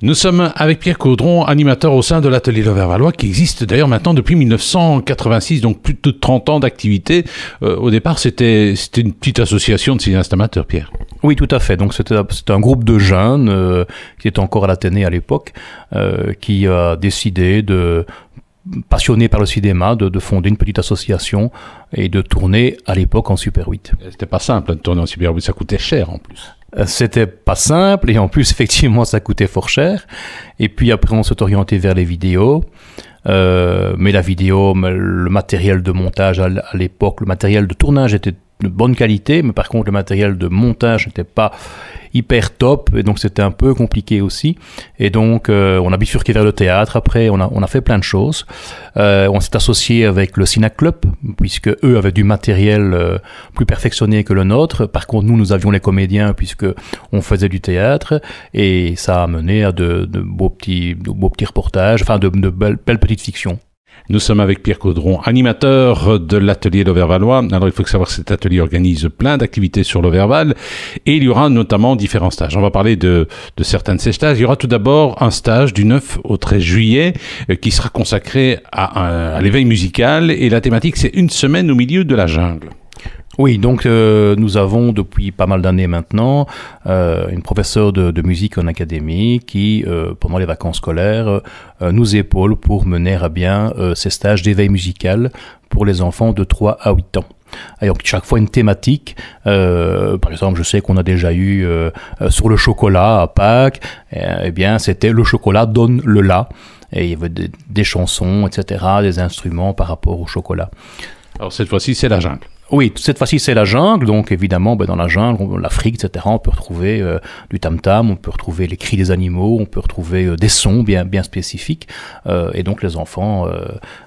Nous sommes avec Pierre Caudron, animateur au sein de l'Atelier L'Auvervalois, qui existe d'ailleurs maintenant depuis 1986, donc plus de 30 ans d'activité. Au départ, c'était une petite association de cinéastes amateurs, Pierre. Oui, tout à fait. Donc c'était un groupe de jeunes qui était encore à l'Athénée à l'époque, qui a décidé passionné par le cinéma, de fonder une petite association et de tourner à l'époque en Super 8. C'était pas simple de tourner en Super 8, ça coûtait cher en plus. C'était pas simple et en plus effectivement ça coûtait fort cher. Et puis après on s'est orienté vers les vidéos. Mais la vidéo, le matériel de montage à l'époque, le matériel de tournage était de bonne qualité, mais par contre le matériel de montage n'était pas hyper top, et donc c'était un peu compliqué aussi. Et donc on a bifurqué vers le théâtre. Après on a fait plein de choses. On s'est associé avec le Ciné Club, puisque eux avaient du matériel plus perfectionné que le nôtre. Par contre nous avions les comédiens, puisque on faisait du théâtre, et ça a mené à de beaux petits reportages, enfin de belles petites fictions. Nous sommes avec Pierre Caudron, animateur de l'Atelier L'Auvervalois. Alors, il faut savoir que cet atelier organise plein d'activités sur l'Auverval, et il y aura notamment différents stages. On va parler de certains de ces stages. Il y aura tout d'abord un stage du 9 au 13 juillet qui sera consacré à l'éveil musical, et la thématique, c'est une semaine au milieu de la jungle. Oui, donc nous avons depuis pas mal d'années maintenant une professeure de musique en académie qui, pendant les vacances scolaires, nous épaule pour mener à bien ces stages d'éveil musical pour les enfants de 3 à 8 ans. Et donc chaque fois une thématique. Par exemple, je sais qu'on a déjà eu sur le chocolat à Pâques, eh bien c'était le chocolat donne le la. Et il y avait des chansons, etc., des instruments par rapport au chocolat. Alors cette fois-ci, c'est la jungle. Oui, cette fois-ci c'est la jungle, donc évidemment dans la jungle, l'Afrique, etc., on peut retrouver du tam-tam, on peut retrouver les cris des animaux, on peut retrouver des sons bien spécifiques, et donc les enfants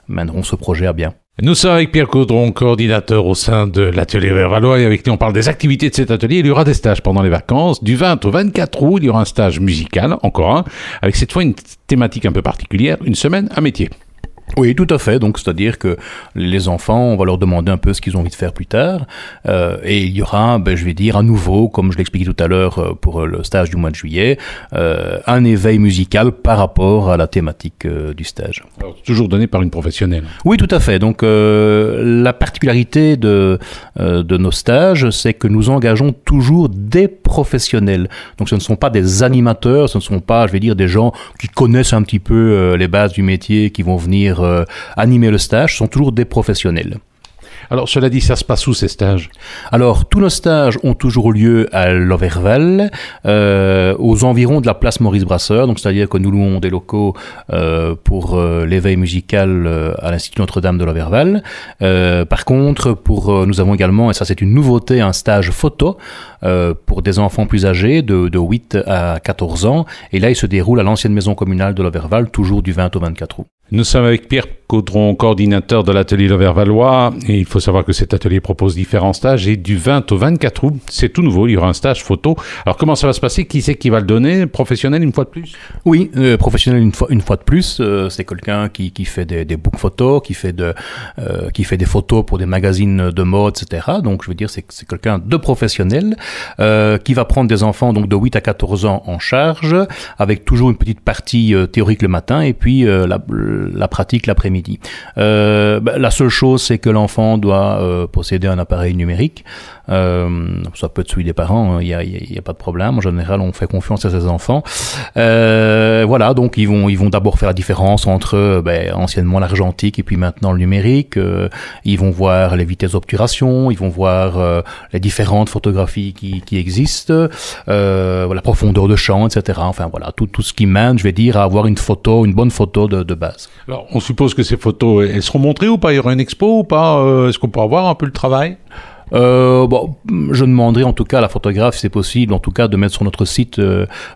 mèneront ce projet à bien. Nous sommes avec Pierre Caudron, coordinateur au sein de l'Atelier L'Auvervalois, et avec lui on parle des activités de cet atelier. Il y aura des stages pendant les vacances. Du 20 au 24 août, il y aura un stage musical, encore un, avec cette fois une thématique un peu particulière, une semaine, un métier. Oui, tout à fait. Donc, c'est-à-dire que les enfants, on va leur demander un peu ce qu'ils ont envie de faire plus tard. Et il y aura, je vais dire, à nouveau, comme je l'expliquais tout à l'heure pour le stage du mois de juillet, un éveil musical par rapport à la thématique du stage. Alors, toujours donné par une professionnelle. Oui, tout à fait. Donc, la particularité de nos stages, c'est que nous engageons toujours des professionnels. Donc, ce ne sont pas des animateurs, ce ne sont pas, je vais dire, des gens qui connaissent un petit peu les bases du métier, qui vont venir animer le stage, sont toujours des professionnels. Alors, cela dit, ça se passe où ces stages? Alors, tous nos stages ont toujours lieu à L'Auverval, aux environs de la place Maurice Brasseur, donc c'est-à-dire que nous louons des locaux pour l'éveil musical à l'Institut Notre-Dame de L'Auverval. Par contre, nous avons également, et ça c'est une nouveauté, un stage photo pour des enfants plus âgés, de 8 à 14 ans, et là il se déroule à l'ancienne maison communale de L'Auverval, toujours du 20 au 24 août. Nous sommes avec Pierre Caudron, coordinateur de l'Atelier L'Auvervalois, et il faut savoir que cet atelier propose différents stages, et du 20 au 24 août, c'est tout nouveau, il y aura un stage photo. Alors comment ça va se passer? Qui c'est qui va le donner? Professionnel une fois de plus? Oui, professionnel une fois de plus, c'est quelqu'un qui fait des books photos, qui fait des photos pour des magazines de mode, etc. Donc je veux dire, c'est quelqu'un de professionnel, qui va prendre des enfants donc de 8 à 14 ans en charge, avec toujours une petite partie théorique le matin, et puis la pratique l'après-midi. La seule chose, c'est que l'enfant doit posséder un appareil numérique. Ça peut être celui des parents, il y a pas de problème. En général, on fait confiance à ses enfants. Voilà, donc ils vont d'abord faire la différence entre anciennement l'argentique et puis maintenant le numérique. Ils vont voir les vitesses d'obturation, ils vont voir les différentes photographies qui existent, la profondeur de champ, etc. Enfin voilà, tout ce qui mène, je vais dire, à avoir une bonne photo de base. Alors, on suppose que ces photos, elles seront montrées ou pas? Il y aura une expo ou pas? Est-ce qu'on peut avoir un peu le travail? Je demanderai en tout cas à la photographe, si c'est possible, en tout cas de mettre sur notre site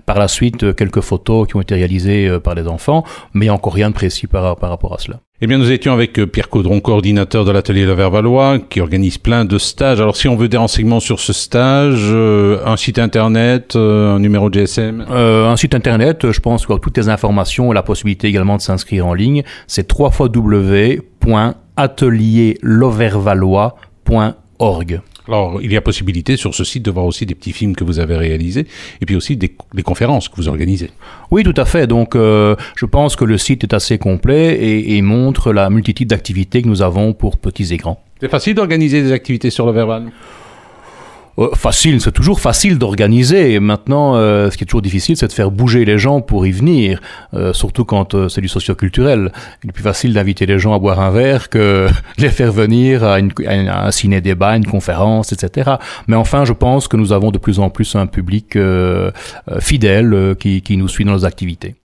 par la suite quelques photos qui ont été réalisées par les enfants, mais il n'y a encore rien de précis par rapport à cela. Eh bien, nous étions avec Pierre Caudron, coordinateur de l'Atelier L'Auvervalois, qui organise plein de stages. Alors, si on veut des renseignements sur ce stage, un site internet, un numéro de GSM? Un site internet, je pense que toutes les informations et la possibilité également de s'inscrire en ligne, c'est www.atelierlauvervalois.org. .org. Alors, il y a possibilité sur ce site de voir aussi des petits films que vous avez réalisés et puis aussi des conférences que vous organisez. Oui, tout à fait. Donc, je pense que le site est assez complet et montre la multitude d'activités que nous avons pour petits et grands. C'est facile d'organiser des activités sur l'Overval? Facile, c'est toujours facile d'organiser. Maintenant, ce qui est toujours difficile, c'est de faire bouger les gens pour y venir, surtout quand c'est du socio-culturel. Il est plus facile d'inviter les gens à boire un verre que de les faire venir à un ciné-débat, une conférence, etc. Mais enfin, je pense que nous avons de plus en plus un public fidèle qui nous suit dans nos activités.